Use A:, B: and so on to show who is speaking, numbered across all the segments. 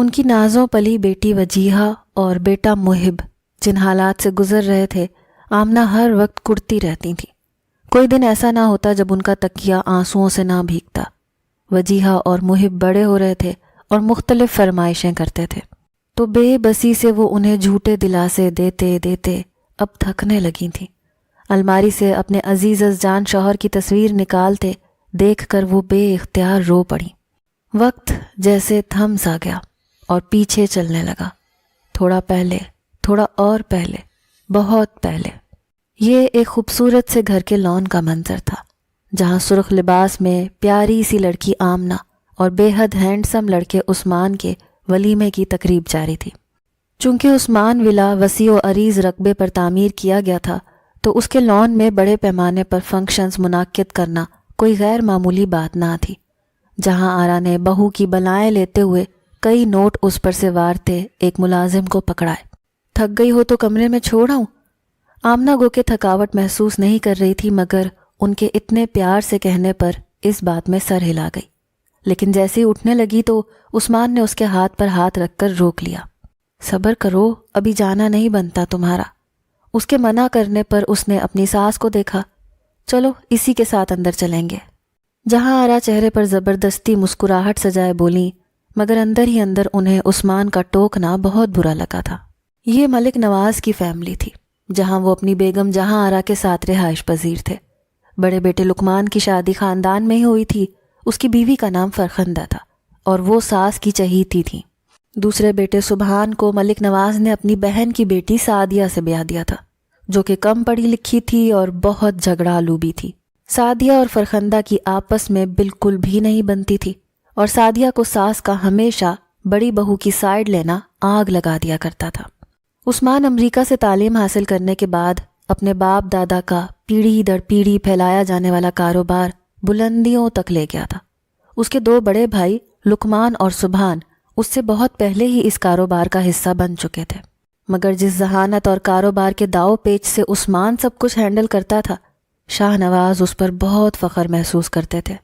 A: ان کی نازوں پلی بیٹی وجیہہ اور بیٹا محب جن حالات سے گزر رہے تھے، آمنہ ہر وقت کڑتی رہتی تھیں۔ کوئی دن ایسا نہ ہوتا جب ان کا تکیہ آنسوؤں سے نہ بھیگتا۔ وجیہہ اور محب بڑے ہو رہے تھے اور مختلف فرمائشیں کرتے تھے، تو بے بسی سے وہ انہیں جھوٹے دلاسے دیتے دیتے اب تھکنے لگی تھیں۔ الماری سے اپنے عزیز جان شوہر کی تصویر نکالتے دیکھ کر وہ بے اختیار رو پڑی۔ وقت جیسے تھم سا گیا اور پیچھے چلنے لگا، تھوڑا پہلے، تھوڑا اور پہلے، بہت پہلے۔ یہ ایک خوبصورت سے گھر کے لان کا منظر تھا، جہاں سرخ لباس میں پیاری سی لڑکی آمنہ اور بے حد ہینڈسم لڑکے عثمان کے ولیمے کی تقریب جاری تھی۔ چونکہ عثمان ولا وسیع و عریض رقبے پر تعمیر کیا گیا تھا، تو اس کے لان میں بڑے پیمانے پر فنکشنز منعقد کرنا کوئی غیر معمولی بات نہ تھی۔ جہاں آرا نے بہو کی بلائیں لیتے ہوئے کئی نوٹ اس پر سے وارتے ایک ملازم کو پکڑائے۔ تھک گئی ہو تو کمرے میں چھوڑ آؤں؟ آمنہ گو کہ تھکاوٹ محسوس نہیں کر رہی تھی، مگر ان کے اتنے پیار سے کہنے پر اس بات میں سر ہلا گئی۔ لیکن جیسے ہی اٹھنے لگی تو عثمان نے اس کے ہاتھ پر ہاتھ رکھ کر روک لیا۔ صبر کرو، ابھی جانا نہیں بنتا تمہارا۔ اس کے منع کرنے پر اس نے اپنی ساس کو دیکھا۔ چلو اسی کے ساتھ اندر چلیں گے۔ جہاں آرا چہرے پر زبردستی مسکراہٹ سجائے بولیں، مگر اندر ہی اندر انہیں عثمان کا ٹوکنا بہت برا لگا تھا۔ یہ ملک نواز کی فیملی تھی، جہاں وہ اپنی بیگم جہاں آرا کے ساتھ رہائش پذیر تھے۔ بڑے بیٹے لقمان کی شادی خاندان میں ہی ہوئی تھی۔ اس کی بیوی کا نام فرخندہ تھا اور وہ ساس کی چہیتی تھی۔ دوسرے بیٹے سبحان کو ملک نواز نے اپنی بہن کی بیٹی سعدیہ سے بیاہ دیا تھا، جو کہ کم پڑھی لکھی تھی اور بہت جھگڑالو بھی تھی۔ سعدیہ اور فرخندہ کی آپس میں بالکل بھی نہیں بنتی تھی، اور سعدیہ کو ساس کا ہمیشہ بڑی بہو کی سائیڈ لینا آگ لگا دیا کرتا تھا۔ عثمان امریکہ سے تعلیم حاصل کرنے کے بعد اپنے باپ دادا کا پیڑھی در پیڑھی پھیلایا جانے والا کاروبار بلندیوں تک لے گیا تھا۔ اس کے دو بڑے بھائی لقمان اور سبحان اس سے بہت پہلے ہی اس کاروبار کا حصہ بن چکے تھے، مگر جس ذہانت اور کاروبار کے داؤ پیچ سے عثمان سب کچھ ہینڈل کرتا تھا، شاہ نواز اس پر بہت فخر محسوس کرتے تھے۔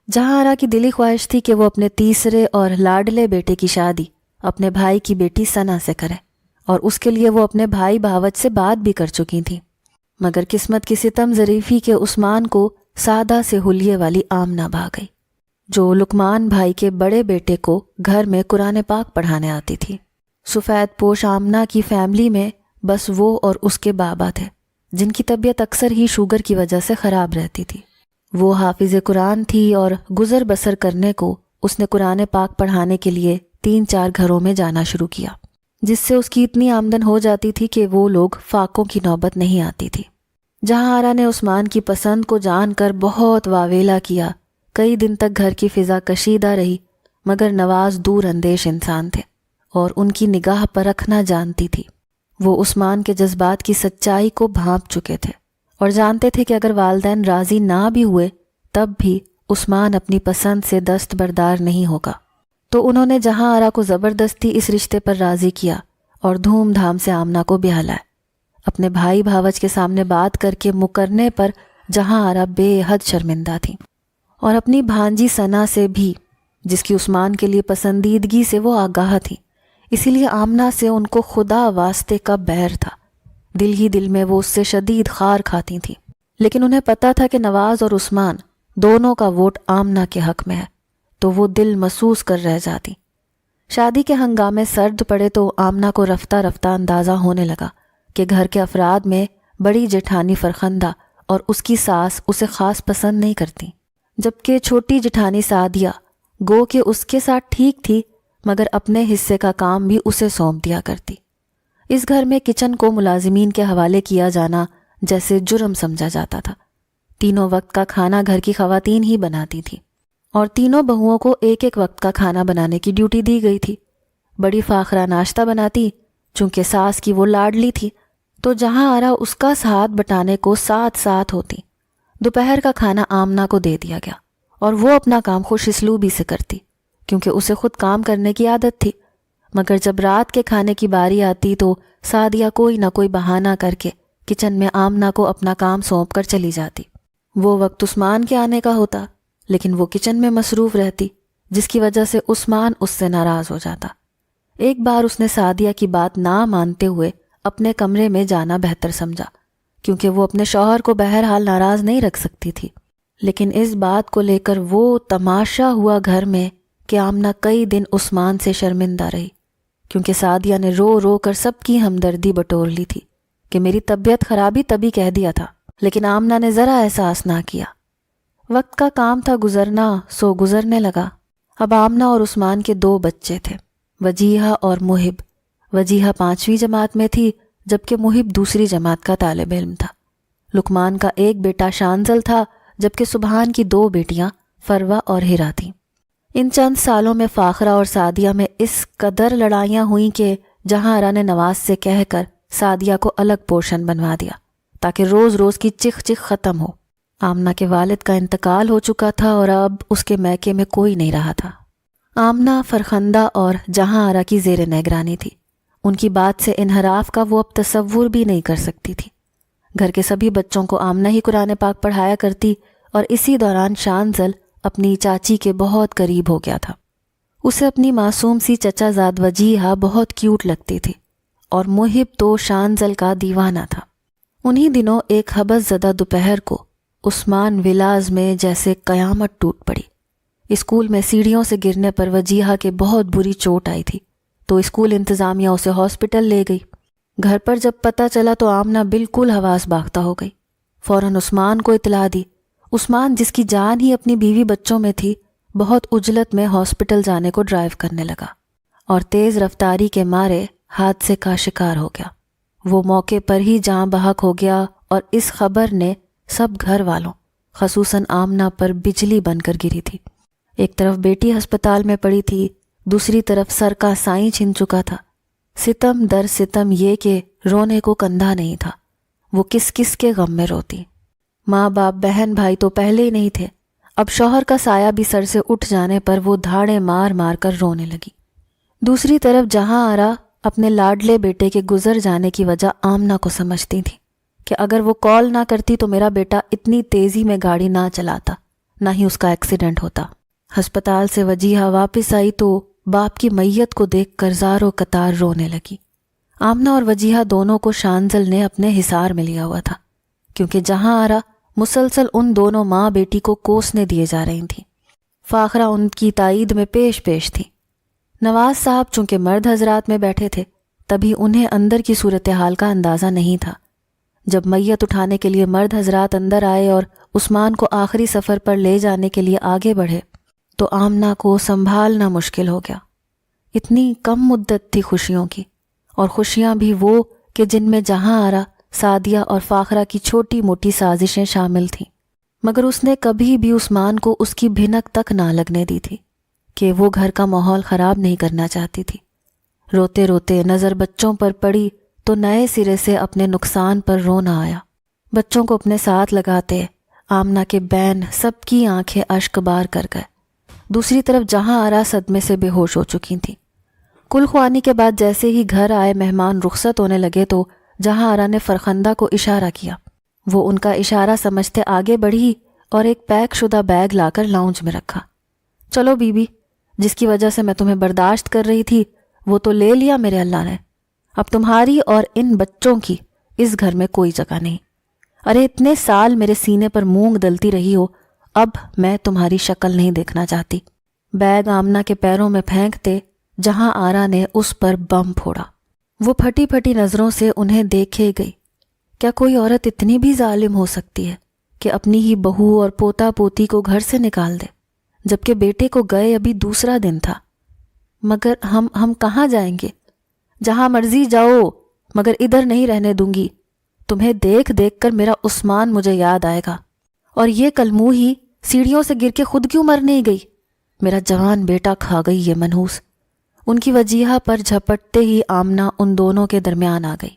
A: جہاں آرا کی دلی خواہش تھی کہ وہ اپنے تیسرے اور لاڈلے بیٹے کی شادی اپنے بھائی کی بیٹی ثنا سے کرے، اور اس کے لیے وہ اپنے بھائی بھاوت سے بات بھی کر چکی تھیں، مگر قسمت کی ستم ظریفی کے عثمان کو سادہ سے حلیے والی آمنہ بھا گئی، جو لقمان بھائی کے بڑے بیٹے کو گھر میں قرآن پاک پڑھانے آتی تھی۔ سفید پوش آمنہ کی فیملی میں بس وہ اور اس کے بابا تھے، جن کی طبیعت اکثر ہی شوگر کی وجہ سے خراب رہتی تھی۔ وہ حافظ قرآن تھی اور گزر بسر کرنے کو اس نے قرآن پاک پڑھانے کے لیے 3-4 گھروں میں جانا شروع کیا، جس سے اس کی اتنی آمدن ہو جاتی تھی کہ وہ لوگ فاقوں کی نوبت نہیں آتی تھی۔ جہاں آرا نے عثمان کی پسند کو جان کر بہت واویلا کیا، کئی دن تک گھر کی فضا کشیدہ رہی، مگر نواز دور اندیش انسان تھے اور ان کی نگاہ پرکھنا جانتی تھی۔ وہ عثمان کے جذبات کی سچائی کو بھانپ چکے تھے اور جانتے تھے کہ اگر والدین راضی نہ بھی ہوئے تب بھی عثمان اپنی پسند سے دستبردار نہیں ہوگا، تو انہوں نے جہاں آرا کو زبردستی اس رشتے پر راضی کیا اور دھوم دھام سے آمنہ کو بیاہ لائے۔ اپنے بھائی بھاوج کے سامنے بات کر کے مکرنے پر جہاں آرا بے حد شرمندہ تھی، اور اپنی بھانجی ثنا سے بھی، جس کی عثمان کے لیے پسندیدگی سے وہ آگاہ تھی، اسی لیے آمنہ سے ان کو خدا واسطے کا بیر تھا۔ دل ہی دل میں وہ اس سے شدید خار کھاتی تھیں، لیکن انہیں پتہ تھا کہ نواز اور عثمان دونوں کا ووٹ آمنہ کے حق میں ہے، تو وہ دل محسوس کر رہ جاتی۔ شادی کے ہنگامے سرد پڑے تو آمنہ کو رفتہ رفتہ اندازہ ہونے لگا کہ گھر کے افراد میں بڑی جٹھانی فرخندہ اور اس کی ساس اسے خاص پسند نہیں کرتی، جبکہ چھوٹی جٹھانی سعدیہ گو کہ اس کے ساتھ ٹھیک تھی، مگر اپنے حصے کا کام بھی اسے سونپ دیا کرتی۔ اس گھر میں کچن کو ملازمین کے حوالے کیا جانا جیسے جرم سمجھا جاتا تھا۔ تینوں وقت کا کھانا گھر کی خواتین ہی بناتی تھی، اور تینوں بہوؤں کو ایک ایک وقت کا کھانا بنانے کی ڈیوٹی دی گئی تھی۔ بڑی فاخرہ ناشتہ بناتی، چونکہ ساس کی وہ لاڈلی تھی، تو جہاں آرا اس کا ساتھ بٹانے کو ساتھ ساتھ ہوتی۔ دوپہر کا کھانا آمنہ کو دے دیا گیا، اور وہ اپنا کام خوش اسلوبی سے کرتی، کیونکہ اسے خود کام کرنے کی عادت تھی، مگر جب رات کے کھانے کی باری آتی تو سعدیہ کوئی نہ کوئی بہانہ کر کے کچن میں آمنہ کو اپنا کام سونپ کر چلی جاتی۔ وہ وقت عثمان کے آنے کا ہوتا، لیکن وہ کچن میں مصروف رہتی، جس کی وجہ سے عثمان اس سے ناراض ہو جاتا۔ ایک بار اس نے سعدیہ کی بات نہ مانتے ہوئے اپنے کمرے میں جانا بہتر سمجھا، کیونکہ وہ اپنے شوہر کو بہرحال ناراض نہیں رکھ سکتی تھی۔ لیکن اس بات کو لے کر وہ تماشا ہوا گھر میں کہ آمنہ کئی دن عثمان سے شرمندہ رہی، کیونکہ سعدیہ نے رو رو کر سب کی ہمدردی بٹور لی تھی کہ میری طبیعت خرابی تبھی کہہ دیا تھا، لیکن آمنہ نے ذرا احساس نہ کیا۔ وقت کا کام تھا گزرنا، سو گزرنے لگا۔ اب آمنہ اور عثمان کے 2 بچے تھے، وجیہہ اور محب۔ وجیہہ 5ویں جماعت میں تھی، جبکہ محب دوسری جماعت کا طالب علم تھا۔ لقمان کا ایک بیٹا شانزل تھا، جبکہ سبحان کی 2 بیٹیاں فروہ اور ہرا تھیں۔ ان چند سالوں میں فاخرہ اور سعدیہ میں اس قدر لڑائیاں ہوئیں کہ جہاں آرا نے نواز سے کہہ کر سعدیہ کو الگ پورشن بنوا دیا تاکہ روز روز کی چخ چخ ختم ہو۔ آمنہ کے والد کا انتقال ہو چکا تھا اور اب اس کے میکے میں کوئی نہیں رہا تھا۔ آمنہ فرخندہ اور جہاں آرا کی زیر نگرانی تھی۔ ان کی بات سے انحراف کا وہ اب تصور بھی نہیں کر سکتی تھی۔ گھر کے سبھی بچوں کو آمنہ ہی قرآن پاک پڑھایا کرتی، اور اسی دوران شانزل اپنی چاچی کے بہت قریب ہو گیا تھا۔ اسے اپنی معصوم سی چچا زاد وجیہہ بہت کیوٹ لگتی تھی، اور محب تو شانزل کا دیوانہ تھا۔ انہی دنوں ایک حبس زدہ دوپہر کو عثمان ولاز میں جیسے قیامت ٹوٹ پڑی۔ اسکول میں سیڑھیوں سے گرنے پر وجیہہ کے بہت بری چوٹ آئی تھی، تو اسکول انتظامیہ اسے ہاسپٹل لے گئی۔ گھر پر جب پتہ چلا تو آمنہ بالکل حواس باختہ ہو گئی۔ فوراً عثمان کو اطلاع دی۔ عثمان، جس کی جان ہی اپنی بیوی بچوں میں تھی، بہت عجلت میں ہاسپٹل جانے کو ڈرائیو کرنے لگا اور تیز رفتاری کے مارے حادثے کا شکار ہو گیا۔ وہ موقع پر ہی جاں بحق ہو گیا، اور اس خبر نے سب گھر والوں خصوصاً آمنہ پر بجلی بن کر گری تھی۔ ایک طرف بیٹی ہسپتال میں پڑی تھی، دوسری طرف سر کا سائیں چھن چکا تھا۔ ستم در ستم یہ کہ رونے کو کندھا نہیں تھا۔ وہ کس کس کے غم میں روتی۔ ماں باپ بہن بھائی تو پہلے ہی نہیں تھے، اب شوہر کا سایہ بھی سر سے اٹھ جانے پر وہ دھاڑے مار مار کر رونے لگی۔ دوسری طرف جہاں آرا اپنے لاڈلے بیٹے کے گزر جانے کی وجہ آمنہ کو سمجھتی تھی کہ اگر وہ کال نہ کرتی تو میرا بیٹا اتنی تیزی میں گاڑی نہ چلاتا، نہ ہی اس کا ایکسیڈنٹ ہوتا۔ ہسپتال سے وجیہہ واپس آئی تو باپ کی میت کو دیکھ کر زار و قطار رونے لگی۔ آمنہ اور وجیہہ دونوں کو شانزل نے اپنے حصار میں لیا ہوا تھا، کیونکہ جہاں آرا مسلسل ان دونوں ماں بیٹی کو کوسنے دیے جا رہی تھیں۔ فاخرہ ان کی تائید میں پیش تھی۔ نواز صاحب چونکہ مرد حضرات میں بیٹھے تھے، تبھی انہیں اندر کی صورتحال کا اندازہ نہیں تھا۔ جب میت اٹھانے کے لیے مرد حضرات اندر آئے اور عثمان کو آخری سفر پر لے جانے کے لیے آگے بڑھے تو آمنہ کو سنبھالنا مشکل ہو گیا۔ اتنی کم مدت تھی خوشیوں کی، اور خوشیاں بھی وہ کہ جن میں جہاں آرا، سعدیہ اور فاخرہ کی چھوٹی موٹی سازشیں شامل تھیں، مگر اس نے کبھی بھی عثمان کو اس کی بھنک تک نہ لگنے دی تھی کہ وہ گھر کا ماحول خراب نہیں کرنا چاہتی تھی۔ روتے روتے نظر بچوں پر پڑی تو نئے سرے سے اپنے نقصان پر رونا آیا۔ بچوں کو اپنے ساتھ لگاتے آمنہ کے بین سب کی آنکھیں اشک بار کر گئے۔ دوسری طرف جہاں آرا صدمے سے بے ہوش ہو چکی تھیں۔ کل خوانی کے بعد جیسے ہی گھر آئے مہمان رخصت ہونے لگے تو جہاں آرا نے فرخندہ کو اشارہ کیا۔ وہ ان کا اشارہ سمجھتے آگے بڑھی اور ایک پیک شدہ بیگ لا کر لاؤنج میں رکھا۔ چلو بی بی، جس کی وجہ سے میں تمہیں برداشت کر رہی تھی وہ تو لے لیا میرے اللہ نے، اب تمہاری اور ان بچوں کی اس گھر میں کوئی جگہ نہیں۔ ارے اتنے سال میرے سینے پر مونگ دلتی رہی ہو، اب میں تمہاری شکل نہیں دیکھنا چاہتی۔ بیگ آمنہ کے پیروں میں پھینکتے جہاں آرا نے اس پر بم پھوڑا۔ وہ پھٹی پھٹی نظروں سے انہیں دیکھے گئی۔ کیا کوئی عورت اتنی بھی ظالم ہو سکتی ہے کہ اپنی ہی بہو اور پوتا پوتی کو گھر سے نکال دے، جبکہ بیٹے کو گئے ابھی دوسرا دن تھا؟ مگر ہم کہاں جائیں گے؟ جہاں مرضی جاؤ، مگر ادھر نہیں رہنے دوں گی۔ تمہیں دیکھ دیکھ کر میرا عثمان مجھے یاد آئے گا، اور یہ کلموہی سیڑھیوں سے گر کے خود کیوں مر نہیں گئی؟ میرا جوان بیٹا کھا گئی یہ منحوس۔ ان کی وجیہہ پر جھپٹتے ہی آمنہ ان دونوں کے درمیان آ گئی۔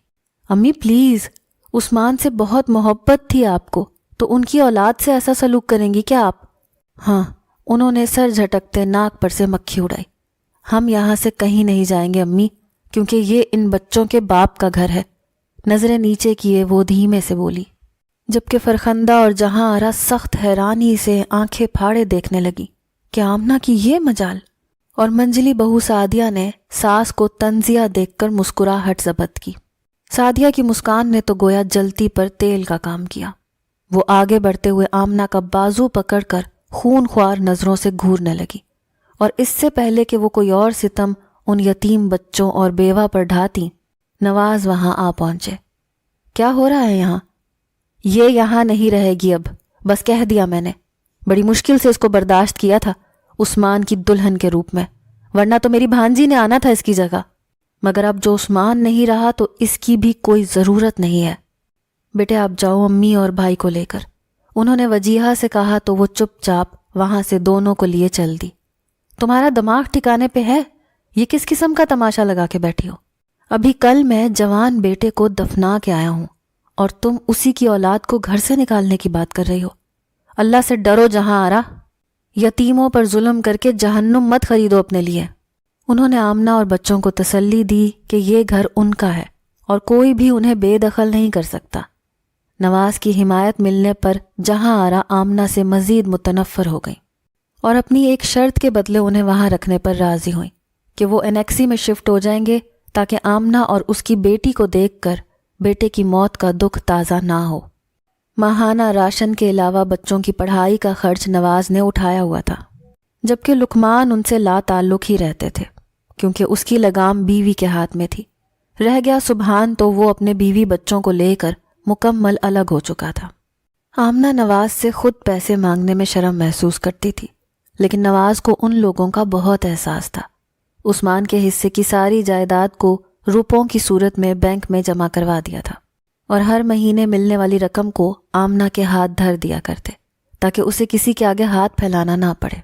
A: امی پلیز، عثمان سے بہت محبت تھی آپ کو، تو ان کی اولاد سے ایسا سلوک کریں گی کیا آپ؟ ہاں، انہوں نے سر جھٹکتے ناک پر سے مکھی اڑائی۔ ہم یہاں سے کہیں نہیں جائیں گے امی، کیونکہ یہ ان بچوں کے باپ کا گھر ہے۔ نظریں نیچے کیے وہ دھیمے سے بولی، جبکہ فرخندہ اور جہاں آرا سخت حیرانی سے آنکھیں پھاڑے دیکھنے لگی کہ آمنہ کی یہ مجال، اور منجلی بہو سعدیہ نے ساس کو تنزیہ دیکھ کر مسکراہٹ ضبط کی۔ سعدیہ کی مسکان نے تو گویا جلتی پر تیل کا کام کیا۔ وہ آگے بڑھتے ہوئے آمنہ کا بازو پکڑ کر خون خوار نظروں سے گھورنے لگی، اور اس سے پہلے کہ وہ کوئی اور ستم ان یتیم بچوں اور بیوہ پر ڈھاتی، نواز وہاں آ پہنچے۔ کیا ہو رہا ہے یہاں؟ یہ یہاں نہیں رہے گی اب، بس کہہ دیا میں نے۔ بڑی مشکل سے اس کو برداشت کیا تھا عثمان کی دلہن کے روپ میں، ورنہ تو میری بھانجی نے آنا تھا اس کی جگہ، مگر اب جو عثمان نہیں رہا تو اس کی بھی کوئی ضرورت نہیں ہے۔ بیٹے آپ جاؤ امی اور بھائی کو لے کر، انہوں نے وجیہہ سے کہا تو وہ چپ چاپ وہاں سے دونوں کو لیے چل دی۔ تمہارا دماغ ٹھکانے پہ ہے؟ یہ کس قسم کا تماشا لگا کے بیٹھی ہو؟ ابھی کل میں جوان بیٹے کو دفنا کے آیا ہوں اور تم اسی کی اولاد کو گھر سے نکالنے کی بات کر رہی ہو۔ اللہ سے ڈرو جہاں آرا، یتیموں پر ظلم کر کے جہنم مت خریدو اپنے لیے۔ انہوں نے آمنہ اور بچوں کو تسلی دی کہ یہ گھر ان کا ہے اور کوئی بھی انہیں بے دخل نہیں کر سکتا۔ نواز کی حمایت ملنے پر جہاں آرا آمنہ سے مزید متنفر ہو گئی اور اپنی ایک شرط کے بدلے انہیں وہاں رکھنے پر راضی ہوئیں کہ وہ انیکسی میں شفٹ ہو جائیں گے تاکہ آمنہ اور اس کی بیٹی کو دیکھ کر بیٹے کی موت کا دکھ تازہ نہ ہو۔ ماہانہ راشن کے علاوہ بچوں کی پڑھائی کا خرچ نواز نے اٹھایا ہوا تھا، جبکہ لقمان ان سے لا تعلق ہی رہتے تھے کیونکہ اس کی لگام بیوی کے ہاتھ میں تھی۔ رہ گیا سبحان تو وہ اپنے بیوی بچوں کو لے کر مکمل الگ ہو چکا تھا۔ آمنہ نواز سے خود پیسے مانگنے میں شرم محسوس کرتی تھی، لیکن نواز کو ان لوگوں کا بہت احساس تھا۔ عثمان کے حصے کی ساری جائیداد کو روپوں کی صورت میں بینک میں جمع کروا دیا تھا اور ہر مہینے ملنے والی رقم کو آمنہ کے ہاتھ دھر دیا کرتے تاکہ اسے کسی کے آگے ہاتھ پھیلانا نہ پڑے۔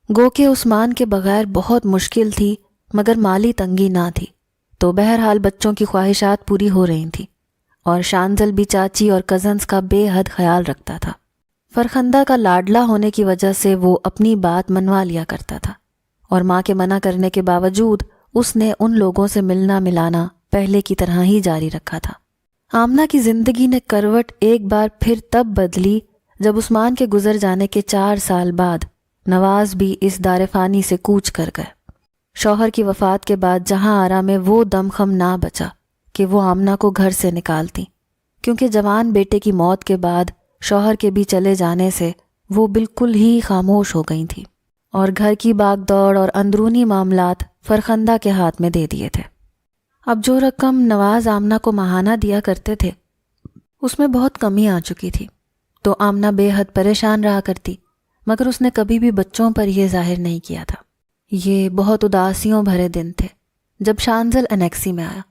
A: گو کہ عثمان کے بغیر بہت مشکل تھی، مگر مالی تنگی نہ تھی، تو بہرحال بچوں کی خواہشات پوری ہو رہی تھیں، اور شانزل بھی چاچی اور کزنز کا بے حد خیال رکھتا تھا۔ فرخندہ کا لاڈلا ہونے کی وجہ سے وہ اپنی بات منوا لیا کرتا تھا، اور ماں کے منع کرنے کے باوجود اس نے ان لوگوں سے ملنا ملانا پہلے کی طرح ہی جاری رکھا تھا۔ آمنہ کی زندگی نے کروٹ ایک بار پھر تب بدلی جب عثمان کے گزر جانے کے 4 سال بعد نواز بھی اس دار فانی سے کوچ کر گئے۔ شوہر کی وفات کے بعد جہاں آرا میں وہ دمخم نہ بچا کہ وہ آمنہ کو گھر سے نکالتی، کیونکہ جوان بیٹے کی موت کے بعد شوہر کے بھی چلے جانے سے وہ بالکل ہی خاموش ہو گئی تھی اور گھر کی باغ دوڑ اور اندرونی معاملات فرخندہ کے ہاتھ میں دے دیے تھے۔ اب جو رقم نواز آمنہ کو ماہانہ دیا کرتے تھے اس میں بہت کمی آ چکی تھی، تو آمنہ بے حد پریشان رہا کرتی، مگر اس نے کبھی بھی بچوں پر یہ ظاہر نہیں کیا تھا۔ یہ بہت اداسیوں بھرے دن تھے جب شانزل انیکسی میں آیا۔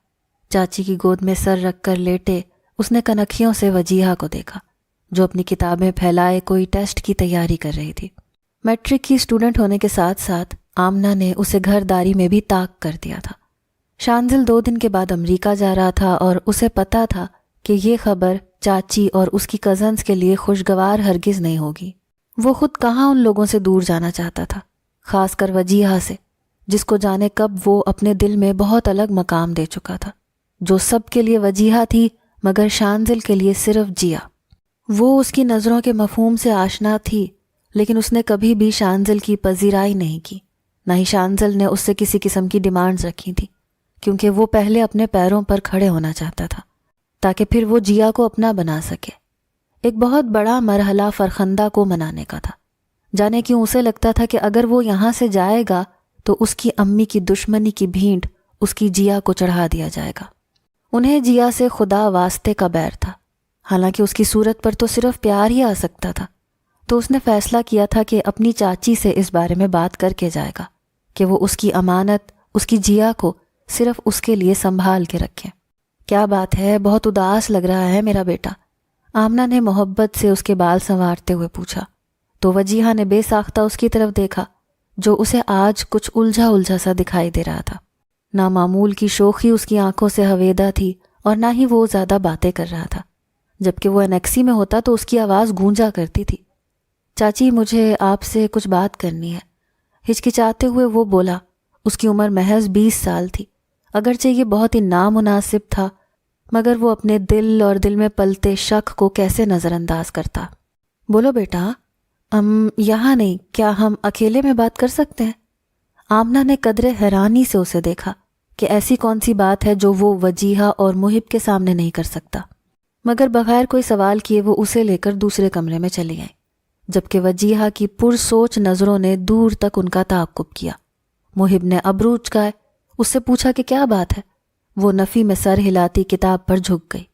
A: چاچی کی گود میں سر رکھ کر لیٹے اس نے کنکھیوں سے وجیہہ کو دیکھا، جو اپنی کتابیں پھیلائے کوئی ٹیسٹ کی تیاری کر رہی تھی۔ میٹرک کی اسٹوڈنٹ ہونے کے ساتھ ساتھ آمنہ نے اسے گھرداری میں بھی طاق کر دیا تھا۔ شانزل 2 دن کے بعد امریکہ جا رہا تھا اور اسے پتا تھا کہ یہ خبر چاچی اور اس کی کزنز کے لیے خوشگوار ہرگز نہیں ہوگی۔ وہ خود کہاں ان لوگوں سے دور جانا چاہتا تھا، خاص کر وجیہہ سے، جس کو جانے کب وہ اپنے دل میں بہت الگ مقام دے چکا تھا، جو سب کے لیے وجیہہ تھی مگر شانزل کے لیے صرف جیا۔ وہ اس کی نظروں کے مفہوم سے آشنا تھی، لیکن اس نے کبھی بھی شانزل کی پذیرائی نہیں کی، نہ ہی شانزل نے اس سے کسی قسم کی ڈیمانڈز رکھی تھی، کیونکہ وہ پہلے اپنے پیروں پر کھڑے ہونا چاہتا تھا تاکہ پھر وہ جیا کو اپنا بنا سکے۔ ایک بہت بڑا مرحلہ فرخندہ کو منانے کا تھا۔ جانے کیوں اسے لگتا تھا کہ اگر وہ یہاں سے جائے گا تو اس کی امی کی دشمنی کی بھینٹ اس کی جیا کو چڑھا دیا جائے گا۔ انہیں جیا سے خدا واسطے کا بیر تھا، حالانکہ اس کی صورت پر تو صرف پیار ہی آ سکتا تھا، تو اس نے فیصلہ کیا تھا کہ اپنی چاچی سے اس بارے میں بات کر کے جائے گا کہ وہ اس کی امانت، اس کی جیا کو صرف اس کے لیے سنبھال کے رکھیں۔ کیا بات ہے، بہت اداس لگ رہا ہے میرا بیٹا، آمنہ نے محبت سے اس کے بال سنوارتے ہوئے پوچھا، تو وجیہہ نے بے ساختہ اس کی طرف دیکھا، جو اسے آج کچھ الجھا سا دکھائی دے رہا تھا۔ نامعمول کی شوخی اس کی آنکھوں سے ہویدا تھی اور نہ ہی وہ زیادہ باتیں کر رہا تھا۔ جبکہ وہ انیکسی میں ہوتا تو اس کی آواز گونجا کرتی تھی۔ چاچی، مجھے آپ سے کچھ بات کرنی ہے، ہچکچاتے ہوئے وہ بولا۔ اس کی عمر محض 20 سال تھی، اگرچہ یہ بہت ہی نامناسب تھا، مگر وہ اپنے دل اور دل میں پلتے شک کو کیسے نظر انداز کرتا۔ بولو بیٹا۔ یہاں نہیں، کیا ہم اکیلے میں بات کر سکتے ہیں؟ آمنہ نے قدرے حیرانی سے اسے دیکھا کہ ایسی کون سی بات ہے جو وہ وجیہہ اور محب کے سامنے نہیں کر سکتا، مگر بغیر کوئی سوال کیے وہ اسے لے کر دوسرے کمرے میں چلی آئیں، جبکہ وجیہہ کی پرسوچ نظروں نے دور تک ان کا تعاقب کیا۔ محب نے ابرو اچکائے، اس سے پوچھا کہ کیا بات ہے؟ وہ نفی میں سر ہلاتی کتاب پر جھک گئی،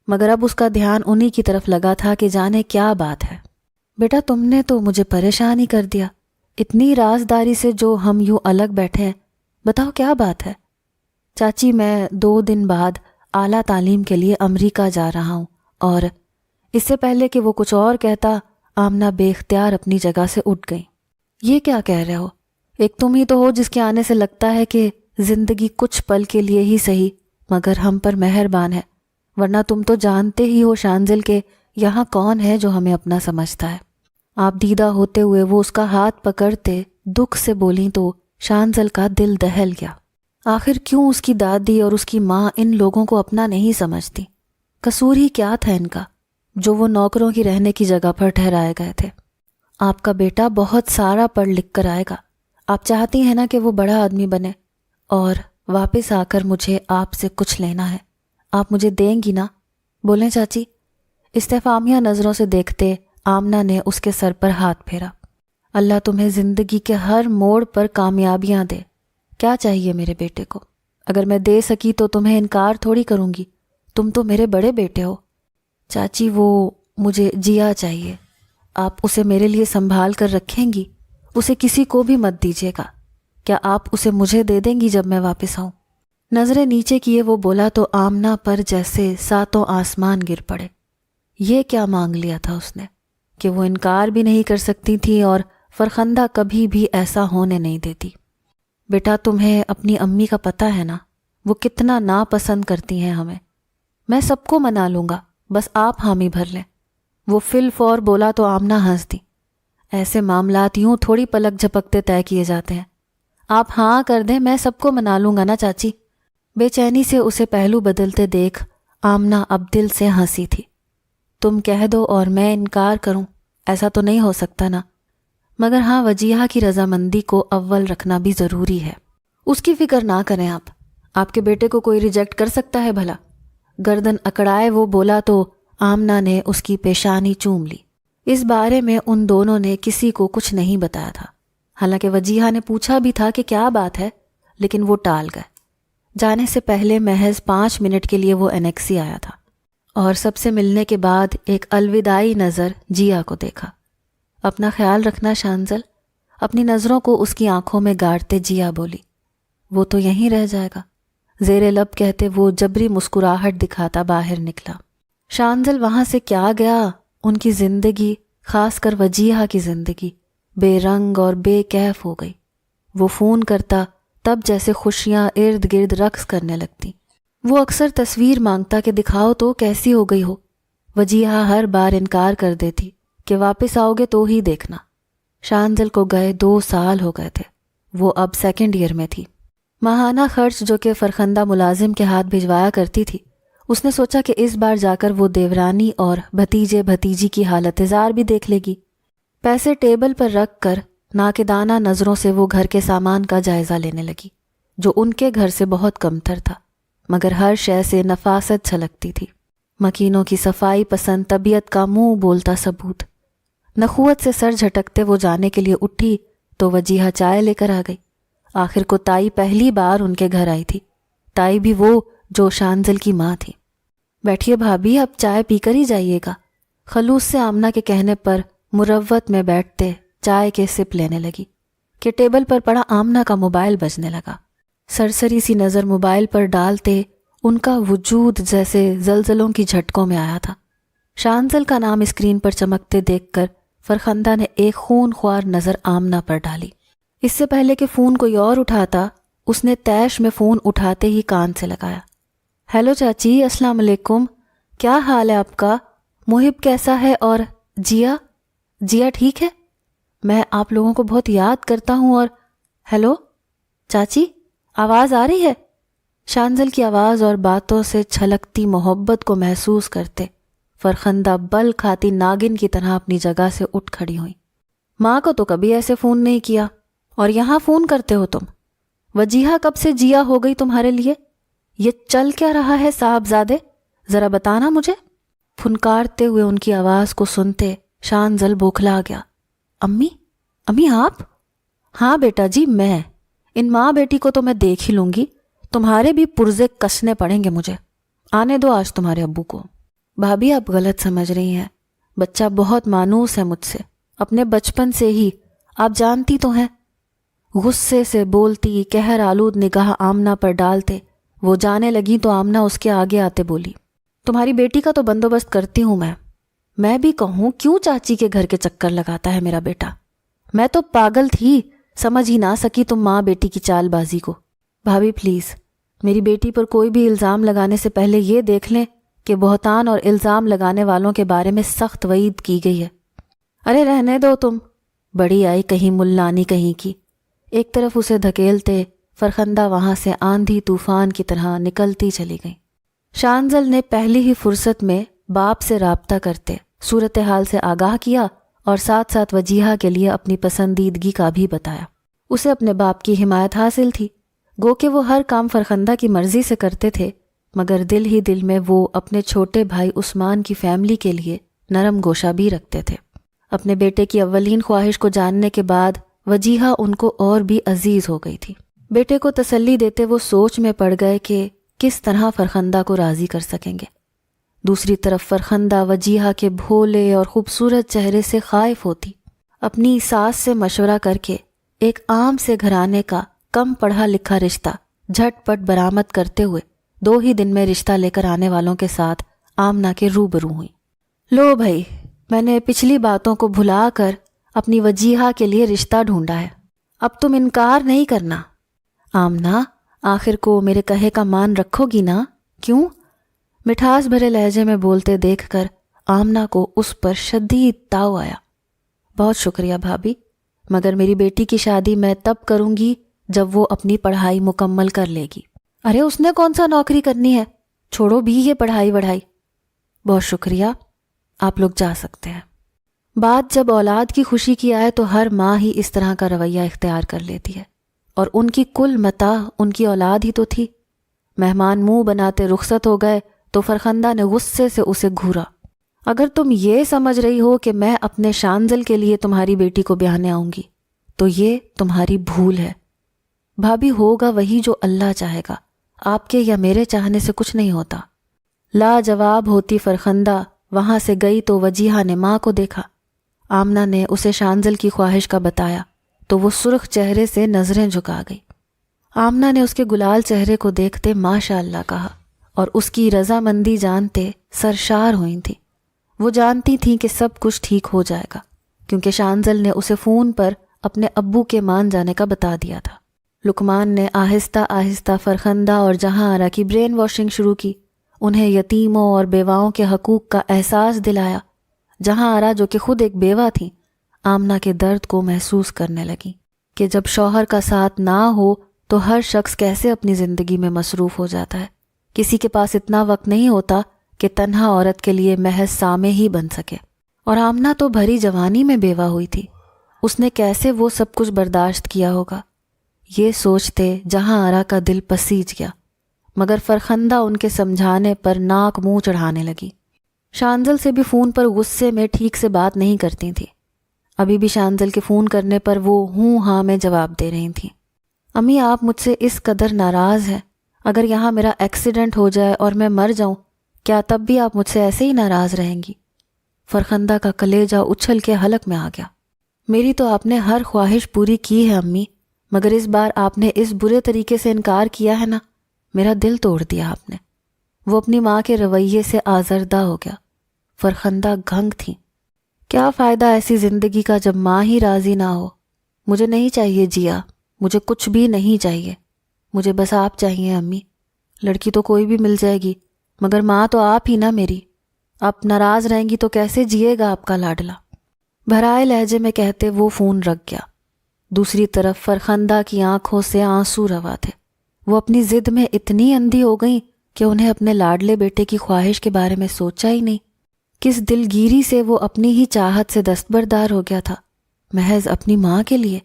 A: مگر اب اس کا دھیان انہی کی طرف لگا تھا کہ جانے کیا بات ہے۔ بیٹا تم نے تو مجھے پریشان ہی کر دیا، اتنی رازداری سے جو ہم یوں الگ بیٹھے ہیں، بتاؤ کیا بات ہے؟ چاچی میں 2 دن بعد اعلیٰ تعلیم کے لیے امریکہ جا رہا ہوں، اور اس سے پہلے کہ وہ کچھ اور کہتا آمنہ بے اختیار اپنی جگہ سے اٹھ گئی۔ یہ کیا کہہ رہے ہو؟ ایک تم ہی تو ہو جس کے آنے سے لگتا ہے کہ زندگی کچھ پل کے لیے ہی صحیح مگر ہم پر مہربان ہے، ورنہ تم تو جانتے ہی ہو شانزل کہ یہاں کون ہے جو ہمیں اپنا سمجھتا ہے۔ آپ دیدہ ہوتے ہوئے وہ اس کا ہاتھ پکڑتے دکھ سے بولیں تو شانزل کا دل دہل گیا۔ آخر کیوں اس کی دادی اور اس کی ماں ان لوگوں کو اپنا نہیں سمجھتی؟ قصور ہی کیا تھا ان کا جو وہ نوکروں کی رہنے کی جگہ پر ٹھہرائے گئے تھے؟ آپ کا بیٹا بہت سارا پڑھ لکھ کر آئے گا، آپ چاہتی ہیں نا کہ وہ بڑا آدمی بنے، اور واپس آ کر مجھے آپ سے کچھ لینا ہے، آپ مجھے دیں گی نا؟ بولیں چاچی۔ استفہامیہ نظروں سے دیکھتے آمنہ نے اس کے سر پر ہاتھ پھیرا۔ اللہ تمہیں زندگی کے ہر موڑ پر کامیابیاں دے۔ کیا چاہیے میرے بیٹے کو؟ اگر میں دے سکی تو تمہیں انکار تھوڑی کروں گی، تم تو میرے بڑے بیٹے ہو۔ چاچی وہ مجھے جیا چاہیے، آپ اسے میرے لیے سنبھال کر رکھیں گی؟ اسے کسی کو بھی مت دیجیے گا۔ کیا آپ اسے مجھے دے دیں گی جب میں واپس آؤں؟ نظریں نیچے کیے وہ بولا تو آمنہ پر جیسے 7 آسمان گر پڑے۔ یہ کیا مانگ لیا تھا اس نے کہ وہ انکار بھی نہیں کر سکتی تھی اور فرخندہ کبھی بھی ایسا ہونے نہیں دیتی۔ بیٹا تمہیں اپنی امی کا پتہ ہے نا، وہ کتنا ناپسند کرتی ہیں ہمیں۔ میں سب کو منا لوں گا، بس آپ حامی بھر لیں۔ وہ فی الفور بولا تو آمنہ ہنس دی۔ ایسے معاملات یوں تھوڑی پلک جھپکتے طے کیے جاتے ہیں۔ آپ ہاں کر دیں، میں سب کو منا لوں گا نا چاچی۔ بے چینی سے اسے پہلو بدلتے دیکھ آمنہ اب دل سے ہنسی تھی۔ تم کہہ دو اور میں انکار کروں، ایسا تو نہیں ہو سکتا نا؟ مگر ہاں وجیہہ کی رضامندی کو اول رکھنا بھی ضروری ہے۔ اس کی فکر نہ کریں آپ کے بیٹے کو کوئی ریجیکٹ کر سکتا ہے بھلا؟ گردن اکڑائے وہ بولا تو آمنہ نے اس کی پیشانی چوم لی۔ اس بارے میں ان دونوں نے کسی کو کچھ نہیں بتایا تھا، حالانکہ وجیہہ نے پوچھا بھی تھا کہ کیا بات ہے، لیکن وہ ٹال گئے۔ جانے سے پہلے محض 5 منٹ کے لیے وہ انیکسی آیا تھا اور سب سے ملنے کے بعد ایک الوداعی نظر جیا کو دیکھا۔ اپنا خیال رکھنا شانزل۔ اپنی نظروں کو اس کی آنکھوں میں گاڑتے جیا بولی۔ وہ تو یہیں رہ جائے گا، زیر لب کہتے وہ جبری مسکراہٹ دکھاتا باہر نکلا۔ شانزل وہاں سے کیا گیا؟ ان کی زندگی، خاص کر وجیہہ کی زندگی، بے رنگ اور بے کیف ہو گئی۔ وہ فون کرتا تب جیسے خوشیاں ارد گرد رقص کرنے لگتی۔ وہ اکثر تصویر مانگتا کہ دکھاؤ تو کیسی ہو گئی ہو۔ وجیہہ ہر بار انکار کر دیتی کہ واپس آؤ گے تو ہی دیکھنا۔ شانزل کو گئے 2 سال ہو گئے تھے، وہ اب 2nd ایئر میں تھی۔ ماہانہ خرچ جو کہ فرخندہ ملازم کے ہاتھ بھجوایا کرتی تھی، اس نے سوچا کہ اس بار جا کر وہ دیورانی اور بھتیجے بھتیجی کی حالت زار بھی دیکھ لے گی۔ پیسے ٹیبل پر رکھ کر ناقدانہ نظروں سے وہ گھر کے سامان کا جائزہ لینے لگی، جو ان کے گھر سے بہت کم تر تھا، مگر ہر شے سے نفاست چھلکتی تھی۔ مکینوں کی صفائی پسند طبیعت کا منہ بولتا ثبوت۔ نخوت سے سر جھٹکتے وہ جانے کے لیے اٹھی تو وجیہہ چائے لے کر آ گئی۔ آخر کو تائی پہلی بار ان کے گھر آئی تھی، تائی بھی وہ جو شانزل کی ماں تھی۔ بیٹھیے بھابھی، اب چائے پی کر ہی جائیے گا۔ خلوص سے آمنہ کے کہنے پر مروت میں بیٹھتے چائے کے سپ لینے لگی کہ ٹیبل پر پڑا آمنہ کا موبائل بجنے لگا۔ سرسری سی نظر موبائل پر ڈالتے ان کا وجود جیسے زلزلوں کی جھٹکوں میں آیا تھا۔ شانزل کا نام اسکرین پر چمکتے دیکھ کر فرخندہ نے ایک خون خوار نظر آمنہ پر ڈالی۔ اس سے پہلے کہ فون کوئی اور اٹھاتا، اس نے تیش میں فون اٹھاتے ہی کان سے لگایا۔ ہیلو چاچی، السلام علیکم، کیا حال ہے آپ کا؟ محب کیسا ہے؟ اور جیا ٹھیک ہے؟ میں آپ لوگوں کو بہت یاد کرتا ہوں۔ اور ہیلو چاچی، آواز آ رہی ہے؟ شانزل کی آواز اور باتوں سے چھلکتی محبت کو محسوس کرتے فرخندہ بل کھاتی ناگن کی طرح اپنی جگہ سے اٹھ کھڑی ہوئی۔ ماں کو تو کبھی ایسے فون نہیں کیا، اور یہاں فون کرتے ہو تم؟ وجیہہ کب سے جیا ہو گئی تمہارے لیے؟ یہ چل کیا رہا ہے صاحبزادے؟ ذرا بتانا مجھے۔ پھنکارتے ہوئے ان کی آواز کو سنتے شانزل بوکھلا گیا۔ امی امی آپ؟ ہاں بیٹا جی میں۔ ان ماں بیٹی کو تو میں دیکھ ہی لوں گی، تمہارے بھی پرزے کسنے پڑیں گے مجھے۔ آنے دو آج تمہارے ابو کو۔ بھابھی آپ غلط سمجھ رہی ہیں، بچہ بہت مانوس ہے مجھ سے، اپنے بچپن سے ہی، آپ جانتی تو ہیں۔ غصے سے بولتی قہر آلود نگاہ آمنہ پر ڈالتے وہ جانے لگی تو آمنہ اس کے آگے آتے بولی، تمہاری بیٹی کا تو بندوبست کرتی ہوں میں بھی کہوں کیوں چاچی کے گھر کے چکر لگاتا ہے میرا بیٹا؟ میں تو پاگل تھی، سمجھ ہی نہ سکی تم ماں بیٹی کی چال بازی کو۔ بھابھی پلیز میری بیٹی پر کوئی بھی الزام لگانے سے پہلے یہ دیکھ لیں کہ بہتان اور الزام لگانے والوں کے بارے میں سخت وعید کی گئی ہے۔ ارے رہنے دو تم، بڑی آئی کہیں ملانی کہیں کی۔ ایک طرف اسے دھکیلتے فرخندہ وہاں سے آندھی طوفان کی طرح نکلتی چلی گئی۔ شانزل نے پہلی ہی فرصت میں باپ سے رابطہ کرتے صورتحال سے آگاہ کیا اور ساتھ ساتھ وجیہہ کے لیے اپنی پسندیدگی کا بھی بتایا۔ اسے اپنے باپ کی حمایت حاصل تھی، گو کہ وہ ہر کام فرخندہ کی مرضی سے کرتے تھے، مگر دل ہی دل میں وہ اپنے چھوٹے بھائی عثمان کی فیملی کے لیے نرم گوشہ بھی رکھتے تھے۔ اپنے بیٹے کی اولین خواہش کو جاننے کے بعد وجیہہ ان کو اور بھی عزیز ہو گئی تھی۔ بیٹے کو تسلی دیتے وہ سوچ میں پڑ گئے کہ کس طرح فرخندہ کو راضی کر سکیں گے۔ دوسری طرف فرخندہ وجیہہ کے بھولے اور خوبصورت چہرے سے خائف ہوتی، اپنی ساس سے مشورہ کر کے ایک عام سے گھرانے کا کم پڑھا لکھا رشتہ جھٹ پٹ برآمد کرتے ہوئے 2 ہی دن میں رشتہ لے کر آنے والوں کے ساتھ آمنہ کے روبرو ہوئی۔ لو بھائی، میں نے پچھلی باتوں کو بھلا کر اپنی وجیہہ کے لیے رشتہ ڈھونڈا ہے، اب تم انکار نہیں کرنا۔ آمنہ آخر کو میرے کہے کا مان رکھو گی نا؟ کیوں؟ مٹھاس بھرے لہجے میں بولتے دیکھ کر آمنہ کو اس پر شدید تاؤ آیا۔ بہت شکریہ بھابھی، مگر میری بیٹی کی شادی میں تب کروں گی جب وہ اپنی پڑھائی مکمل کر لے گی۔ ارے اس نے کون سا نوکری کرنی ہے، چھوڑو بھی یہ پڑھائی وڑھائی۔ بہت شکریہ، آپ لوگ جا سکتے ہیں۔ بات جب اولاد کی خوشی کی آئے تو ہر ماں ہی اس طرح کا رویہ اختیار کر لیتی ہے، اور ان کی کل متاع ان کی اولاد ہی تو تھی۔ مہمان منہ بناتے رخصت ہو گئے تو فرخندہ نے غصے سے اسے گھورا۔ اگر تم یہ سمجھ رہی ہو کہ میں اپنے شانزل کے لیے تمہاری بیٹی کو بیاہنے آؤں گی تو یہ تمہاری بھول ہے۔ بھابھی ہوگا وہی جو اللہ چاہے گا، آپ کے یا میرے چاہنے سے کچھ نہیں ہوتا۔ لاجواب ہوتی فرخندہ وہاں سے گئی تو وجیہہ نے ماں کو دیکھا۔ آمنہ نے اسے شانزل کی خواہش کا بتایا تو وہ سرخ چہرے سے نظریں جھکا گئی۔ آمنہ نے اس کے گلال چہرے کو دیکھتے ماشاء اللہ کہا اور اس کی رضامندی جانتے سرشار ہوئی تھی۔ وہ جانتی تھیں کہ سب کچھ ٹھیک ہو جائے گا، کیونکہ شانزل نے اسے فون پر اپنے ابو کے مان جانے کا بتا دیا تھا۔ لقمان نے آہستہ آہستہ فرخندہ اور جہاں آرا کی برین واشنگ شروع کی، انہیں یتیموں اور بیواؤں کے حقوق کا احساس دلایا۔ جہاں آرا جو کہ خود ایک بیوہ تھی، آمنہ کے درد کو محسوس کرنے لگی کہ جب شوہر کا ساتھ نہ ہو تو ہر شخص کیسے اپنی زندگی میں مصروف ہو جاتا ہے۔ کسی کے پاس اتنا وقت نہیں ہوتا کہ تنہا عورت کے لیے محض سامع ہی بن سکے، اور آمنہ تو بھری جوانی میں بیوہ ہوئی تھی، اس نے کیسے وہ سب کچھ برداشت کیا ہوگا؟ یہ سوچتے جہاں آرا کا دل پسیج گیا، مگر فرخندہ ان کے سمجھانے پر ناک منہ چڑھانے لگی۔ شانزل سے بھی فون پر غصے میں ٹھیک سے بات نہیں کرتی تھی، ابھی بھی شانزل کے فون کرنے پر وہ ہوں ہاں میں جواب دے رہی تھیں۔ امی آپ مجھ سے اس قدر ناراض ہیں، اگر یہاں میرا ایکسیڈنٹ ہو جائے اور میں مر جاؤں، کیا تب بھی آپ مجھ سے ایسے ہی ناراض رہیں گی؟ فرخندہ کا کلیجہ اچھل کے حلق میں آ گیا۔ میری تو آپ نے ہر خواہش پوری کی ہے امی، مگر اس بار آپ نے اس برے طریقے سے انکار کیا ہے نا، میرا دل توڑ دیا آپ نے۔ وہ اپنی ماں کے رویے سے آزردہ ہو گیا۔ فرخندہ گھنگ تھی۔ کیا فائدہ ایسی زندگی کا جب ماں ہی راضی نہ ہو؟ مجھے نہیں چاہیے جیا، مجھے کچھ بھی نہیں چاہیے، مجھے بس آپ چاہیے امی۔ لڑکی تو کوئی بھی مل جائے گی، مگر ماں تو آپ ہی نا میری۔ آپ ناراض رہیں گی تو کیسے جیے گا آپ کا لاڈلا؟ بھرائے لہجے میں کہتے وہ فون رکھ گیا۔ دوسری طرف فرخندہ کی آنکھوں سے آنسو روا تھے۔ وہ اپنی ضد میں اتنی اندھی ہو گئیں کہ انہیں اپنے لاڈلے بیٹے کی خواہش کے بارے میں سوچا ہی نہیں۔ کس دلگیری سے وہ اپنی ہی چاہت سے دستبردار ہو گیا تھا، محض اپنی ماں کے لیے۔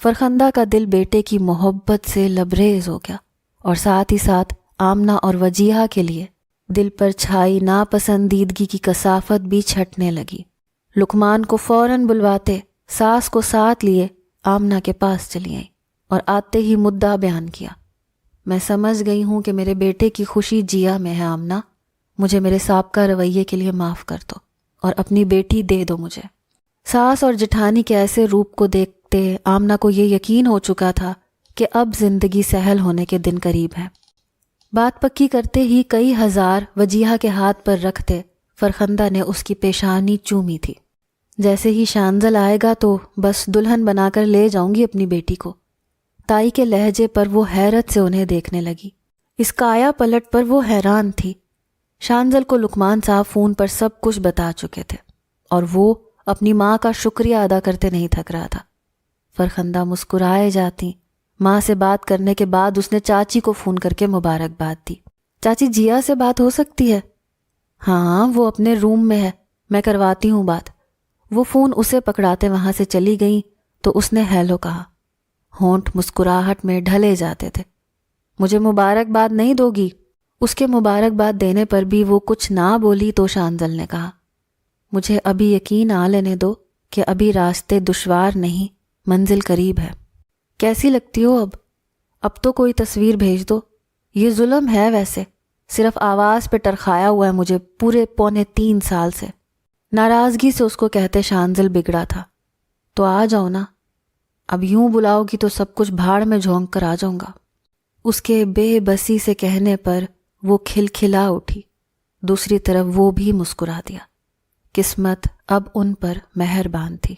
A: فرخندہ کا دل بیٹے کی محبت سے لبریز ہو گیا اور ساتھ ہی ساتھ آمنہ اور وجیہہ کے لیے دل پر چھائی ناپسندیدگی کی کثافت بھی چھٹنے لگی۔ لقمان کو فوراً بلواتے ساس کو ساتھ لیے آمنہ کے پاس چلی آئیں اور آتے ہی مدعا بیان کیا، میں سمجھ گئی ہوں کہ میرے بیٹے کی خوشی جیا میں ہے آمنہ، مجھے میرے سابقہ رویے کے لیے معاف کر دو اور اپنی بیٹی دے دو مجھے۔ ساس اور جٹھانی کے ایسے روپ کو دیکھتے آمنہ کو یہ یقین ہو چکا تھا کہ اب زندگی سہل ہونے کے دن قریب ہیں۔ بات پکی کرتے ہی کئی ہزار وجیہہ کے ہاتھ پر رکھتے فرخندہ نے اس کی پیشانی چومی تھی۔ جیسے ہی شانزل آئے گا تو بس دلہن بنا کر لے جاؤں گی اپنی بیٹی کو۔ تائی کے لہجے پر وہ حیرت سے انہیں دیکھنے لگی، اس کایا پلٹ پر وہ حیران تھی۔ شانزل کو لقمان صاحب فون پر سب کچھ بتا چکے تھے اور وہ اپنی ماں کا شکریہ ادا کرتے نہیں تھک رہا تھا۔ فرخندہ مسکرائے جاتی۔ ماں سے بات کرنے کے بعد اس نے چاچی کو فون کر کے مبارکباد دی۔ چاچی جیا سے بات ہو سکتی ہے؟ ہاں وہ اپنے روم میں ہے، میں کرواتی ہوں بات۔ وہ فون اسے پکڑاتے وہاں سے چلی گئیں تو اس نے ہیلو کہا۔ ہونٹ مسکراہٹ میں ڈھلے جاتے تھے۔ مجھے مبارکباد نہیں دو گی؟ اس کے مبارکباد دینے پر بھی وہ کچھ نہ بولی تو شانزل نے کہا، مجھے ابھی یقین آ لینے دو کہ ابھی راستے دشوار نہیں، منزل قریب ہے۔ کیسی لگتی ہو اب تو کوئی تصویر بھیج دو۔ یہ ظلم ہے ویسے، صرف آواز پہ ٹرخایا ہوا ہے مجھے پورے 3.25 سال سے۔ ناراضگی سے اس کو کہتے شانزل بگڑا تھا۔ تو آ جاؤ نا، اب یوں بلاؤ گی تو سب کچھ بھاڑ میں جھونک کر آ جاؤں گا۔ اس کے بے بسی سے کہنے پر وہ کھلکھلا اٹھی، دوسری طرف وہ بھی مسکرا دیا۔ قسمت اب ان پر مہربان تھی۔